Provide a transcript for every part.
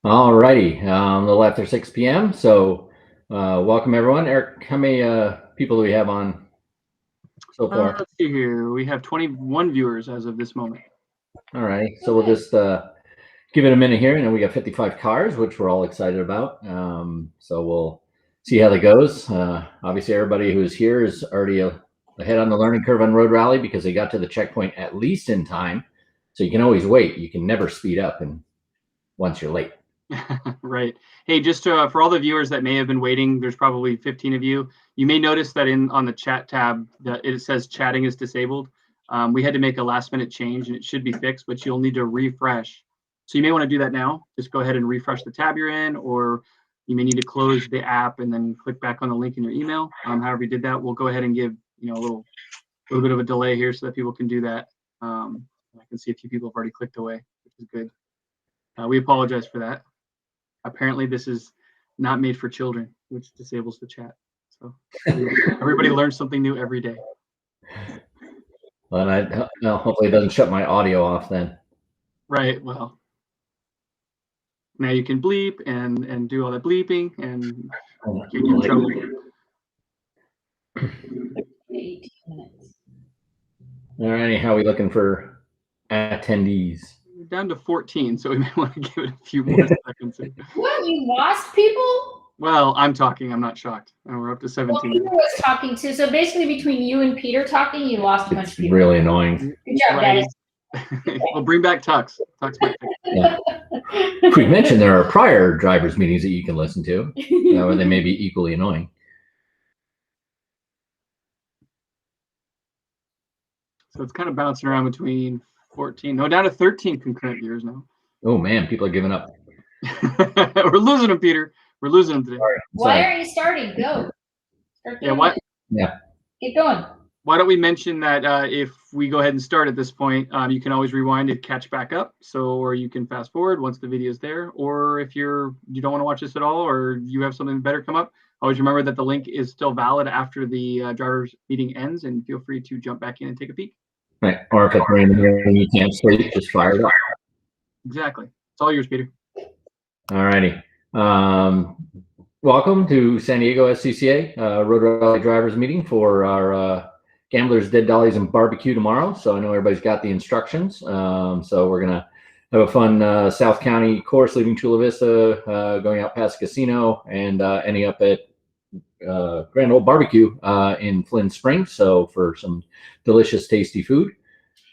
All righty, a little after 6 p.m. So welcome everyone. Eric, how many people do we have on so far? Let's see here. We have 21 viewers as of this moment. All right, so we'll just give it a minute here, and then we got 55 cars, which we're all excited about. So we'll see how that goes. Obviously, everybody who's here is already ahead on the learning curve on Road Rally because they got to the checkpoint at least in time. So you can always wait. You can never speed up, and once you're late. Right. Hey, just for all the viewers that may have been waiting, there's probably 15 of you. You may notice that on the chat tab that it says chatting is disabled. We had to make a last minute change and it should be fixed, but you'll need to refresh. So you may want to do that now. Just go ahead and refresh the tab you're in, or you may need to close the app and then click back on the link in your email. However you did that, we'll go ahead and give a little bit of a delay here so that people can do that. I can see a few people have already clicked away, which is good. We apologize for that. Apparently this is not made for children, which disables the chat. So everybody learns something new every day. Well, hopefully it doesn't shut my audio off then. Right. Well, now you can bleep and do all that bleeping and get you in trouble. 18 minutes. All righty, how are we looking for attendees? We're down to 14, so we may want to give it a few more seconds. What, you lost people? Well, I'm talking. I'm not shocked. And we're up to 17. Well, Peter was talking too. So basically, between you and Peter talking, you lost a bunch of people. Really annoying. Good job, guys. Well, bring back Tux. Tux might fix it. Yeah. We mentioned there are prior drivers meetings that you can listen to, where they may be equally annoying. So it's kind of bouncing around between 14, no, down to 13 concurrent viewers now. Oh man, people are giving up. We're losing them, Peter. We're losing them today. Why aren't you starting? Go. Yeah, what? Yeah. Keep going. Why don't we mention that if we go ahead and start at this point, you can always rewind and catch back up. So, or you can fast forward once the video is there. Or if you don't want to watch this at all, or you have something better come up, always remember that the link is still valid after the drivers meeting ends, and feel free to jump back in and take a peek. Right. Or if it's raining here and you can't sleep, just fire it up. Exactly. It's all yours, Peter. All righty. Welcome to San Diego SCCA Road Rally Drivers meeting for our Gamblers, Dead Dollys, and Barbecue tomorrow. So I know everybody's got the instructions. So we're going to have a fun South County course leaving Chula Vista, going out past the casino, and ending up at Grand Old Barbecue in Flynn Springs. So for some delicious, tasty food.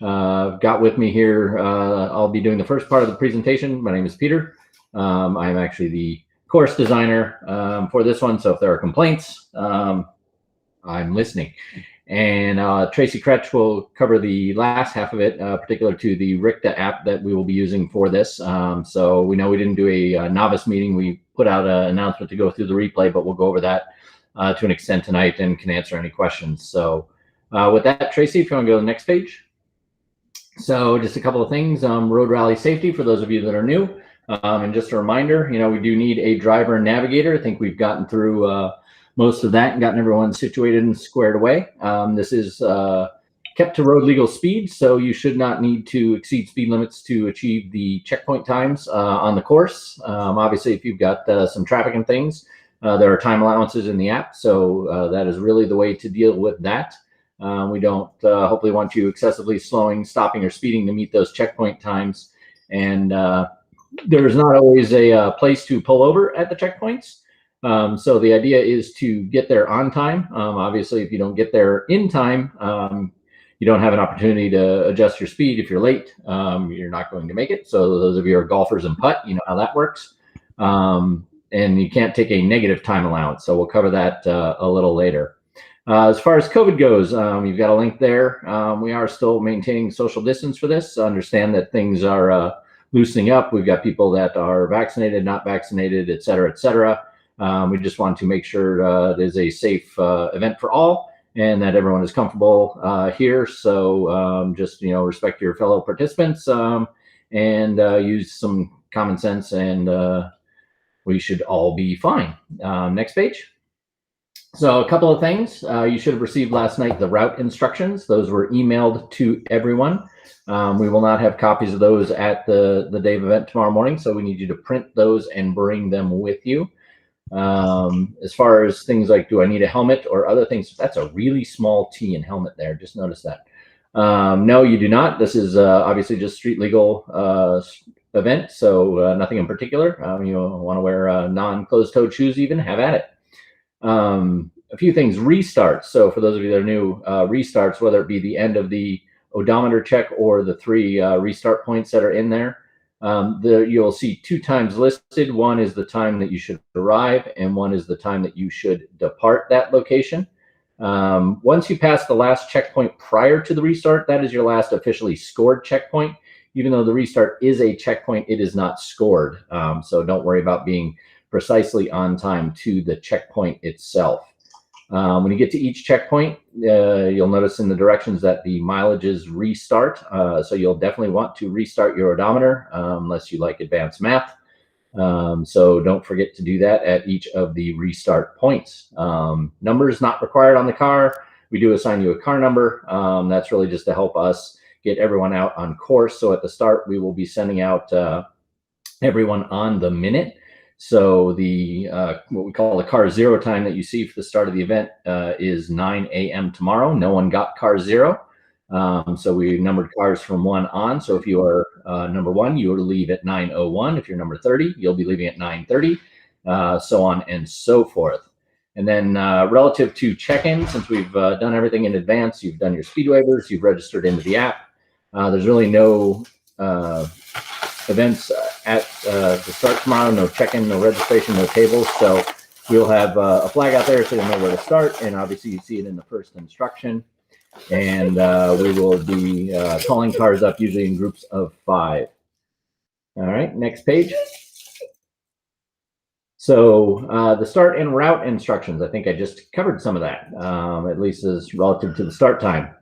Got with me here, I'll be doing the first part of the presentation. My name is Peter. I'm actually the course designer for this one. So if there are complaints, I'm listening. And Tracy Kretsch will cover the last half of it, particular to the RICTA app that we will be using for this. So we know we didn't do a novice meeting. We put out an announcement to go through the replay, but we'll go over that to an extent tonight and can answer any questions. So with that, Tracy, if you want to go to the next page. So just a couple of things, road rally safety for those of you that are new. And just a reminder, we do need a driver and navigator. I think we've gotten through most of that and gotten everyone situated and squared away. This is kept to road legal speed, so you should not need to exceed speed limits to achieve the checkpoint times on the course. Obviously, if you've got some traffic and things, there are time allowances in the app, so that is really the way to deal with that. We don't hopefully want you excessively slowing, stopping, or speeding to meet those checkpoint times. And there is not always a place to pull over at the checkpoints. So the idea is to get there on time. Obviously, if you don't get there in time, you don't have an opportunity to adjust your speed. If you're late, you're not going to make it. So those of you who are golfers and putt, you know how that works. And you can't take a negative time allowance. So we'll cover that a little later. As far as COVID goes, you've got a link there. We are still maintaining social distance for this. Understand that things are loosening up. We've got people that are vaccinated, not vaccinated, et cetera, et cetera. We just want to make sure it is a safe event for all and that everyone is comfortable here. So just, respect your fellow participants and use some common sense, and we should all be fine. Next page. So a couple of things. You should have received last night the route instructions. Those were emailed to everyone. We will not have copies of those at the day of event tomorrow morning, so we need you to print those and bring them with you. As far as things like, do I need a helmet or other things? That's a really small T in helmet there. Just notice that. No, you do not. This is obviously just street legal event, so nothing in particular. You want to wear non-closed-toed shoes even, have at it. A few things, restarts. So for those of you that are new, restarts, whether it be the end of the odometer check or the 3 restart points that are in there, you'll see 2 times listed. One is the time that you should arrive, and one is the time that you should depart that location. Once you pass the last checkpoint prior to the restart, that is your last officially scored checkpoint. Even though the restart is a checkpoint, it is not scored. So don't worry about being precisely on time to the checkpoint itself. When you get to each checkpoint, you'll notice in the directions that the mileages restart. So you'll definitely want to restart your odometer unless you like advanced math. So don't forget to do that at each of the restart points. Numbers not required on the car. We do assign you a car number. That's really just to help us get everyone out on course. So at the start, we will be sending out everyone on the minute. So the what we call the car 0 time that you see for the start of the event is 9 a.m. tomorrow. No one got car 0. So we numbered cars from 1 on. So if you are number 1, you will leave at 9:01. If you're number 30, you'll be leaving at 9:30, so on and so forth. And then relative to check-in, since we've done everything in advance, you've done your speed waivers, you've registered into the app. There's really no events at the start tomorrow, no check-in, no registration, no tables. So we'll have a flag out there so you'll know where to start. And obviously you see it in the first instruction. And we will be calling cars up usually in groups of 5. All right, next page. So the start and route instructions, I think I just covered some of that, at least as relative to the start time.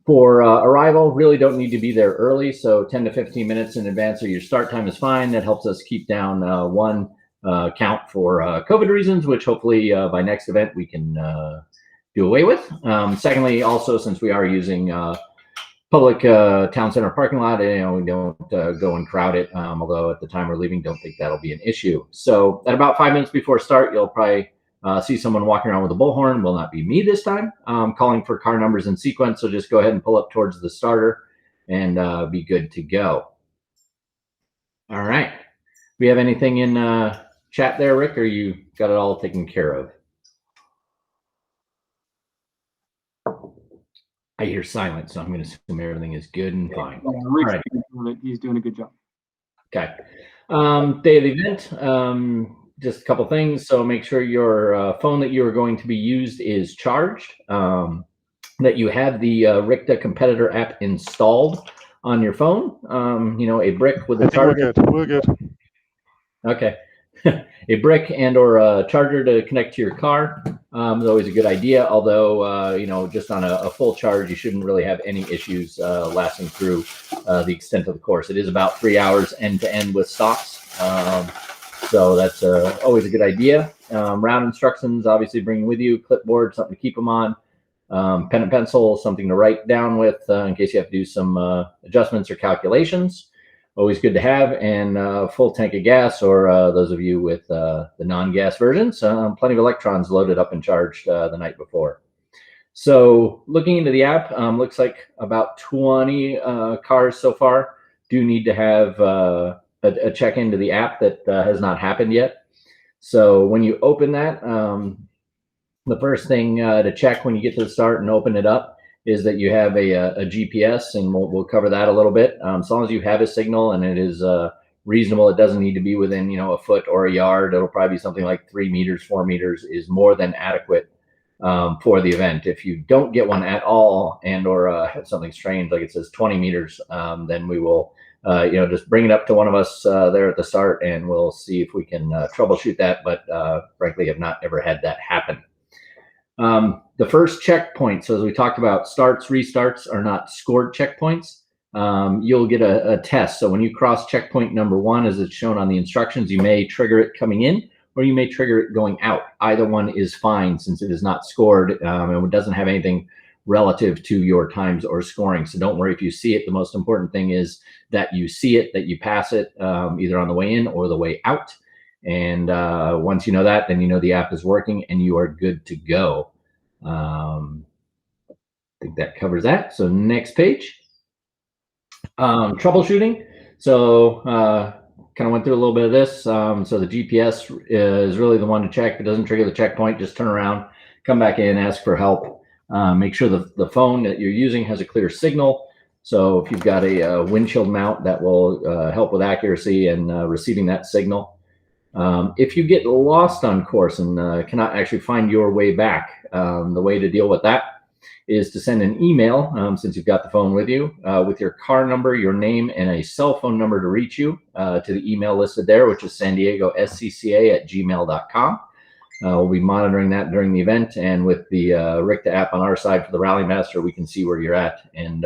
For arrival, really don't need to be there early, so 10 to 15 minutes in advance of your start time is fine. That helps us keep down one count for COVID reasons, which hopefully by next event we can do away with. Secondly, also, since we are using public town center parking lot, we don't go and crowd it, although at the time we're leaving, don't think that'll be an issue. So at about 5 minutes before start, you'll probably see someone walking around with a bullhorn. Will not be me this time, calling for car numbers in sequence. So just go ahead and pull up towards the starter and be good to go. All right. We have anything in chat there, Rick, or you got it all taken care of? I hear silence, so I'm going to assume everything is good and fine. Yeah, Rick's he's doing a good job. Okay. Day of the event. Just a couple things. So make sure your phone that you are going to be used is charged, that you have the RICTA competitor app installed on your phone. A brick with a charger. We're good. Okay. A brick and or a charger to connect to your car is always a good idea. Although, just on a full charge, you shouldn't really have any issues lasting through the extent of the course. It is about 3 hours end to end with stops. So that's always a good idea. Route instructions, obviously bring with you clipboard, something to keep them on, pen and pencil, something to write down with in case you have to do some adjustments or calculations. Always good to have, and full tank of gas, or those of you with the non-gas versions, plenty of electrons loaded up and charged the night before. So looking into the app, looks like about 20 cars so far do need to have a check into the app that has not happened yet. So when you open that, the first thing to check when you get to the start and open it up is that you have a GPS, and we'll cover that a little bit. As long as you have a signal and it is reasonable, it doesn't need to be within a foot or a yard. It'll probably be something like 3 meters, 4 meters is more than adequate for the event. If you don't get one at all and or have something strange, like it says 20 meters, then we will just bring it up to one of us there at the start, and we'll see if we can troubleshoot that. But frankly, have not ever had that happen. The first checkpoint, so as we talked about, starts, restarts are not scored checkpoints. You'll get a test. So when you cross checkpoint number 1, as it's shown on the instructions, you may trigger it coming in, or you may trigger it going out. Either one is fine since it is not scored and it doesn't have anything relative to your times or scoring. So don't worry if you see it. The most important thing is that you see it, that you pass it either on the way in or the way out. And once you know that, then you know the app is working and you are good to go. I think that covers that. So next page. Troubleshooting. So kind of went through a little bit of this. So the GPS is really the one to check. If it doesn't trigger the checkpoint, just turn around, come back in, ask for help. Make sure the phone that you're using has a clear signal. So if you've got a windshield mount, that will help with accuracy and receiving that signal. If you get lost on course and cannot actually find your way back, the way to deal with that is to send an email, since you've got the phone with you, with your car number, your name, and a cell phone number to reach you to the email listed there, which is SCCA@gmail.com. We'll be monitoring that during the event, and with the RICTA app on our side for the Rally Master, we can see where you're at and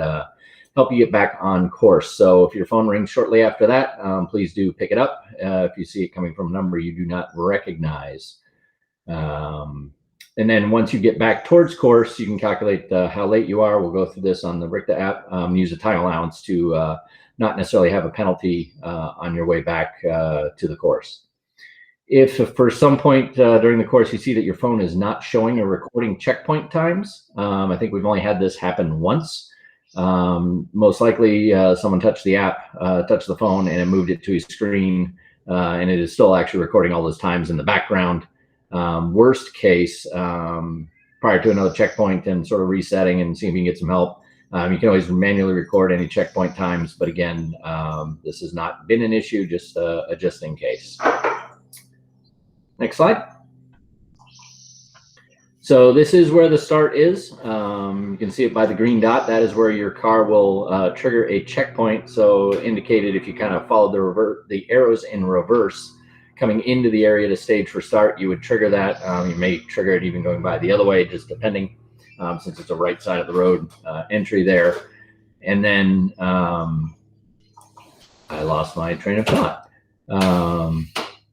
help you get back on course. So if your phone rings shortly after that, please do pick it up if you see it coming from a number you do not recognize. And then once you get back towards course, you can calculate how late you are. We'll go through this on the RICTA app. Use a time allowance to not necessarily have a penalty on your way back to the course. If for some point during the course you see that your phone is not showing or recording checkpoint times, I think we've only had this happen once. Most likely someone touched the app, touched the phone, and it moved it to a screen, and it is still actually recording all those times in the background. Worst case, prior to another checkpoint and sort of resetting and seeing if you can get some help, you can always manually record any checkpoint times. But again, this has not been an issue, just in case. Next slide. So this is where the start is. You can see it by the green dot. That is where your car will trigger a checkpoint. So indicated if you kind of follow the arrows in reverse coming into the area to stage for start, you would trigger that. You may trigger it even going by the other way, just depending, since it's a right side of the road entry there. And then I lost my train of thought.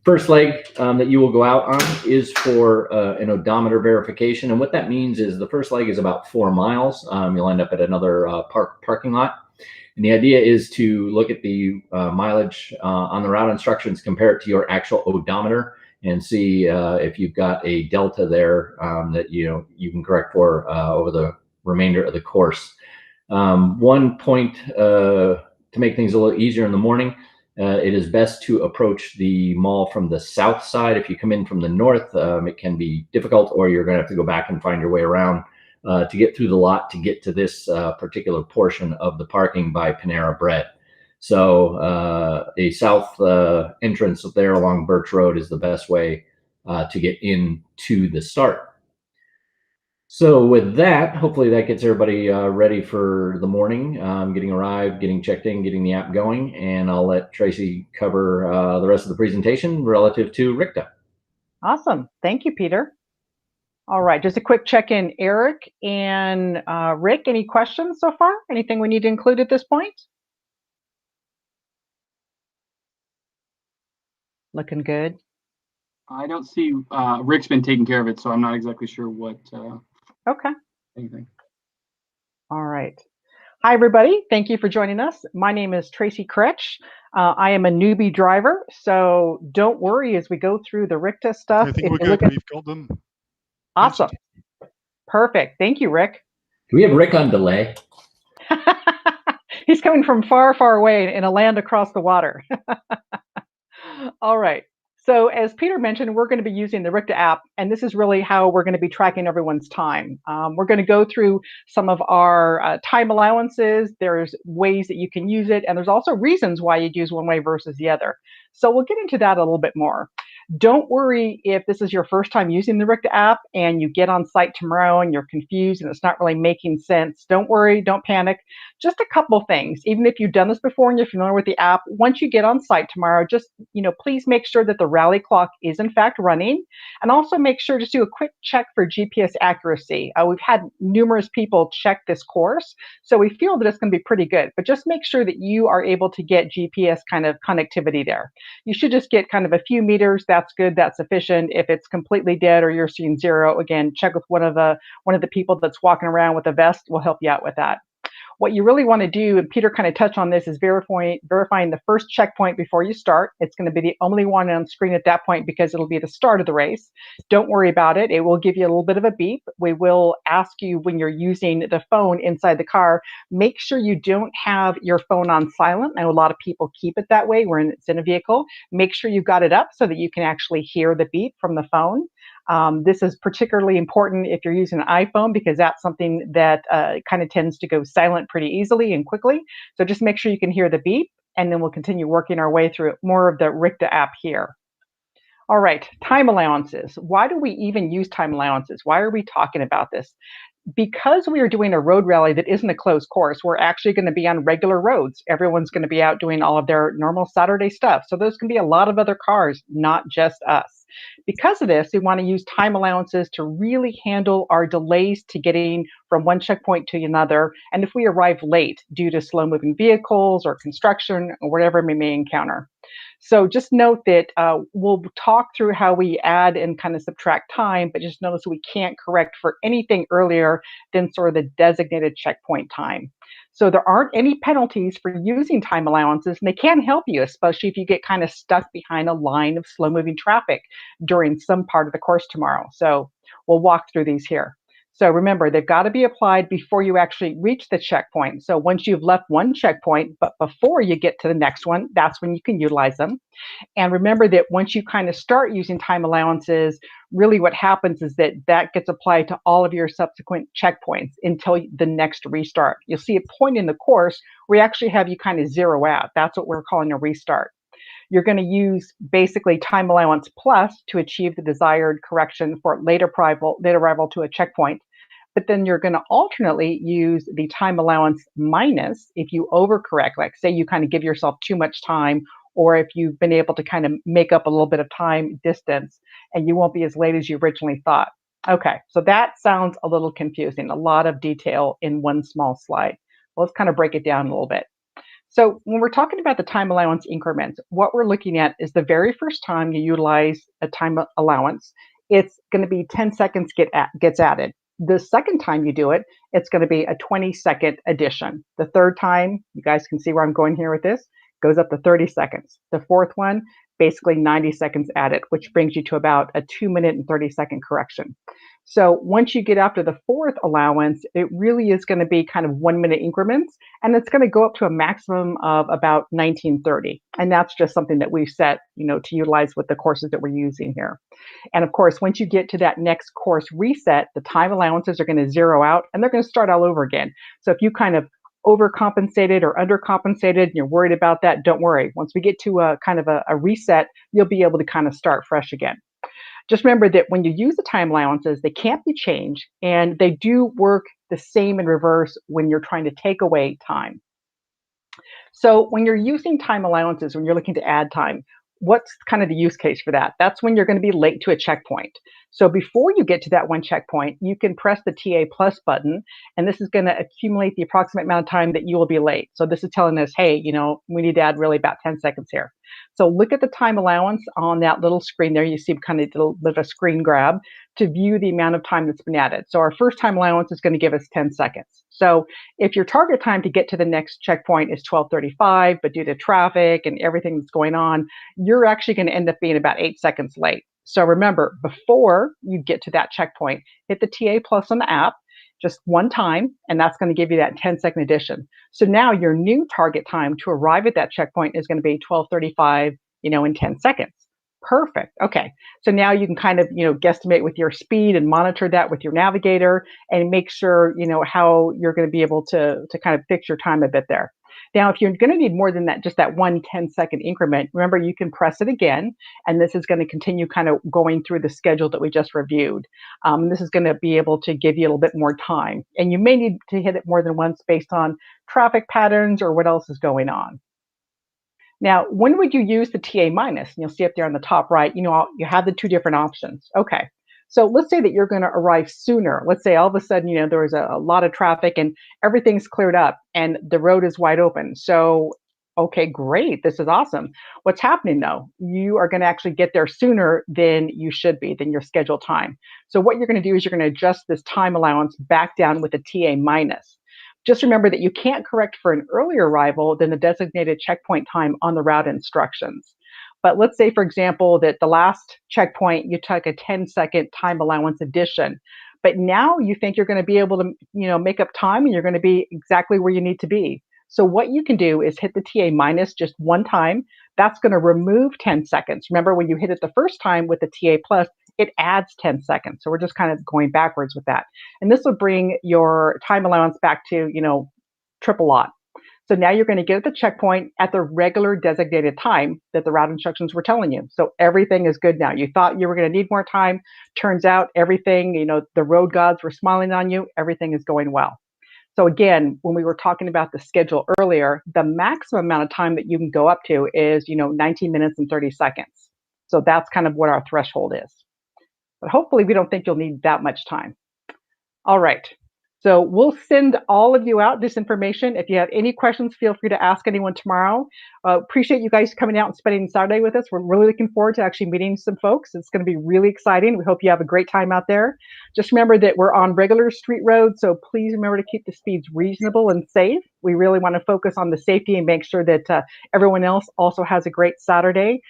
First leg that you will go out on is for an odometer verification. And what that means is the first leg is about 4 miles. You'll end up at another parking lot. And the idea is to look at the mileage on the route instructions, compare it to your actual odometer, and see if you've got a delta there that you can correct for over the remainder of the course. One point to make things a little easier in the morning, it is best to approach the mall from the south side. If you come in from the north, it can be difficult, or you're going to have to go back and find your way around to get through the lot to get to this particular portion of the parking by Panera Bread. So a south entrance there along Birch Road is the best way to get into the start. So with that, hopefully that gets everybody ready for the morning, getting arrived, getting checked in, getting the app going, and I'll let Tracy cover the rest of the presentation relative to RICTA. Awesome. Thank you, Peter. All right, just a quick check-in, Eric and Rick, any questions so far? Anything we need to include at this point? Looking good. I don't see, Rick's been taking care of it, so I'm not exactly sure what. Okay. Anything. All right. Hi, everybody. Thank you for joining us. My name is Tracy Kretsch. I am a newbie driver, so don't worry as we go through the RICTA stuff. I think we're good. We've got them. Awesome. Perfect. Thank you, Rick. Do we have Rick on delay? He's coming from far, far away in a land across the water. All right. So as Peter mentioned, we're going to be using the RICTA app, and this is really how we're going to be tracking everyone's time. We're going to go through some of our time allowances. There's ways that you can use it, and there's also reasons why you'd use one way versus the other. So we'll get into that a little bit more. Don't worry if this is your first time using the RICTA app and you get on site tomorrow and you're confused and it's not really making sense. Don't worry, don't panic. Just a couple things. Even if you've done this before and you're familiar with the app, once you get on site tomorrow, just please make sure that the rally clock is in fact running, and also make sure to do a quick check for GPS accuracy. We've had numerous people check this course, so we feel that it's going to be pretty good. But just make sure that you are able to get GPS kind of connectivity there. You should just get kind of a few meters. that's good, that's sufficient. If it's completely dead or you're seeing 0, again, check with one of the people that's walking around with a vest. Will help you out with that. What you really want to do, and Peter kind of touched on this, is verifying the first checkpoint before you start. It's going to be the only one on screen at that point because it'll be the start of the race. Don't worry about it. It will give you a little bit of a beep. We will ask you when you're using the phone inside the car, make sure you don't have your phone on silent. I know a lot of people keep it that way when it's in a vehicle. Make sure you've got it up so that you can actually hear the beep from the phone. This is particularly important if you're using an iPhone because that's something that kind of tends to go silent pretty easily and quickly. So just make sure you can hear the beep, and then we'll continue working our way through more of the RICTA app here. All right, time allowances. Why do we even use time allowances? Why are we talking about this? Because we are doing a road rally that isn't a closed course, we're actually going to be on regular roads. Everyone's going to be out doing all of their normal Saturday stuff. So there's going to be a lot of other cars, not just us. Because of this, we want to use time allowances to really handle our delays to getting from one checkpoint to another. And if we arrive late due to slow moving vehicles or construction or whatever we may encounter. So just note that we'll talk through how we add and kind of subtract time, but just notice we can't correct for anything earlier than sort of the designated checkpoint time. So there aren't any penalties for using time allowances, and they can help you, especially if you get kind of stuck behind a line of slow moving traffic during some part of the course tomorrow. So we'll walk through these here. So remember, they've got to be applied before you actually reach the checkpoint. So once you've left one checkpoint, but before you get to the next one, that's when you can utilize them. And remember that once you kind of start using time allowances, really what happens is that gets applied to all of your subsequent checkpoints until the next restart. You'll see a point in the course where we actually have you kind of zero out. That's what we're calling a restart. You're going to use basically time allowance plus to achieve the desired correction for late arrival to a checkpoint. But then you're going to alternately use the time allowance minus if you overcorrect, like say you kind of give yourself too much time, or if you've been able to kind of make up a little bit of time distance and you won't be as late as you originally thought. Okay, so that sounds a little confusing, a lot of detail in one small slide. Well, let's kind of break it down a little bit. So when we're talking about the time allowance increments, what we're looking at is the very first time you utilize a time allowance, it's going to be 10 seconds gets added. The second time you do it, it's going to be a 20-second addition. The third time, you guys can see where I'm going here with this, goes up to 30 seconds. The fourth one, basically 90 seconds added, which brings you to about a 2-minute and 30-second correction. So once you get after the fourth allowance, it really is going to be kind of 1-minute increments, and it's going to go up to a maximum of about 1930. And that's just something that we've set, to utilize with the courses that we're using here. And of course, once you get to that next course reset, the time allowances are going to zero out and they're going to start all over again. So if you kind of overcompensated or undercompensated and you're worried about that, don't worry. Once we get to a kind of a reset, you'll be able to kind of start fresh again. Just remember that when you use the time allowances, they can't be changed, and they do work the same in reverse when you're trying to take away time. So when you're using time allowances, when you're looking to add time, what's kind of the use case for that? That's when you're going to be late to a checkpoint. So before you get to that one checkpoint, you can press the TA plus button, and this is going to accumulate the approximate amount of time that you will be late. So this is telling us, hey, we need to add really about 10 seconds here. So look at the time allowance on that little screen there. You see kind of a little bit of a screen grab to view the amount of time that's been added. So our first time allowance is going to give us 10 seconds. So if your target time to get to the next checkpoint is 12:35, but due to traffic and everything that's going on, you're actually going to end up being about 8 seconds late. So remember, before you get to that checkpoint, hit the TA plus on the app just one time, and that's going to give you that 10-second addition. So now your new target time to arrive at that checkpoint is going to be 12:35, in 10 seconds. Perfect. Okay. So now you can kind of, guesstimate with your speed and monitor that with your Navigator and make sure, how you're going to be able to kind of fix your time a bit there. Now, if you're going to need more than that, just that 1 10-second increment, remember you can press it again, and this is going to continue kind of going through the schedule that we just reviewed. This is going to be able to give you a little bit more time, and you may need to hit it more than once based on traffic patterns or what else is going on. Now, when would you use the TA minus? And you'll see up there on the top right, you have the two different options. Okay. So let's say that you're going to arrive sooner. Let's say all of a sudden, there was a lot of traffic and everything's cleared up and the road is wide open. So Okay, great. This is awesome. What's happening though? You are going to actually get there sooner than you should be, than your scheduled time. So what you're going to do is you're going to adjust this time allowance back down with a TA minus. Just remember that you can't correct for an earlier arrival than the designated checkpoint time on the route instructions. But let's say, for example, that the last checkpoint you took a 10-second time allowance addition, but now you think you're going to be able to, make up time and you're going to be exactly where you need to be. So what you can do is hit the TA minus just one time. That's going to remove 10 seconds. Remember, when you hit it the first time with the TA plus, it adds 10 seconds. So we're just kind of going backwards with that. And this will bring your time allowance back to, triple lot. So now you're going to get at the checkpoint at the regular designated time that the route instructions were telling you. So everything is good now. You thought you were going to need more time. Turns out everything, the road gods were smiling on you. Everything is going well. So again, when we were talking about the schedule earlier, the maximum amount of time that you can go up to is, 19 minutes and 30 seconds. So that's kind of what our threshold is. But hopefully we don't think you'll need that much time. All right. So we'll send all of you out this information. If you have any questions, feel free to ask anyone tomorrow. Appreciate you guys coming out and spending Saturday with us. We're really looking forward to actually meeting some folks. It's going to be really exciting. We hope you have a great time out there. Just remember that we're on regular street roads, so please remember to keep the speeds reasonable and safe. We really want to focus on the safety and make sure that everyone else also has a great Saturday.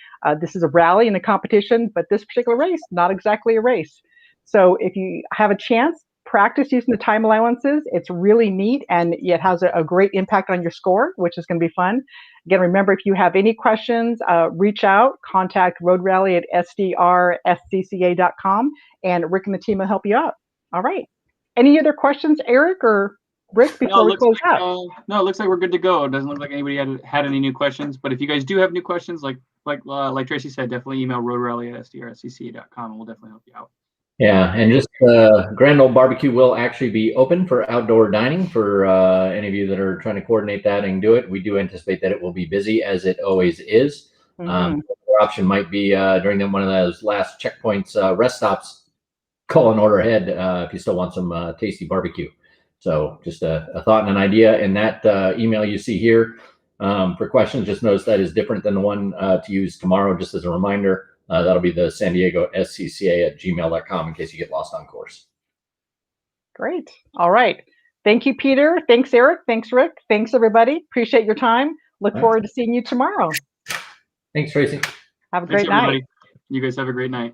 This is a rally and a competition, but this particular race, not exactly a race. So if you have a chance, practice using the time allowances. It's really neat, and it has a great impact on your score, which is going to be fun. Again, remember, if you have any questions, reach out, contact Road Rally at sdrscca.com, and Rick and the team will help you out. All right. Any other questions, Eric or Rick, before we close out? No, it looks like we're good to go. It doesn't look like anybody had any new questions. But if you guys do have new questions, like Tracy said, definitely email roadralley@sdrscca.com, and we'll definitely help you out. Yeah, and just Grand Old Barbecue will actually be open for outdoor dining for any of you that are trying to coordinate that and do it. We do anticipate that it will be busy, as it always is. The option might be during one of those last checkpoints, rest stops, call an order ahead if you still want some tasty barbecue. So just a thought and an idea. And that email you see here for questions, just notice that is different than the one to use tomorrow, just as a reminder. That'll be the San Diego SCCA@gmail.com in case you get lost on course. Great. All right. Thank you, Peter. Thanks, Eric. Thanks, Rick. Thanks, everybody. Appreciate your time. Look forward to seeing you tomorrow. Thanks, Tracy. Have a great night. You guys have a great night.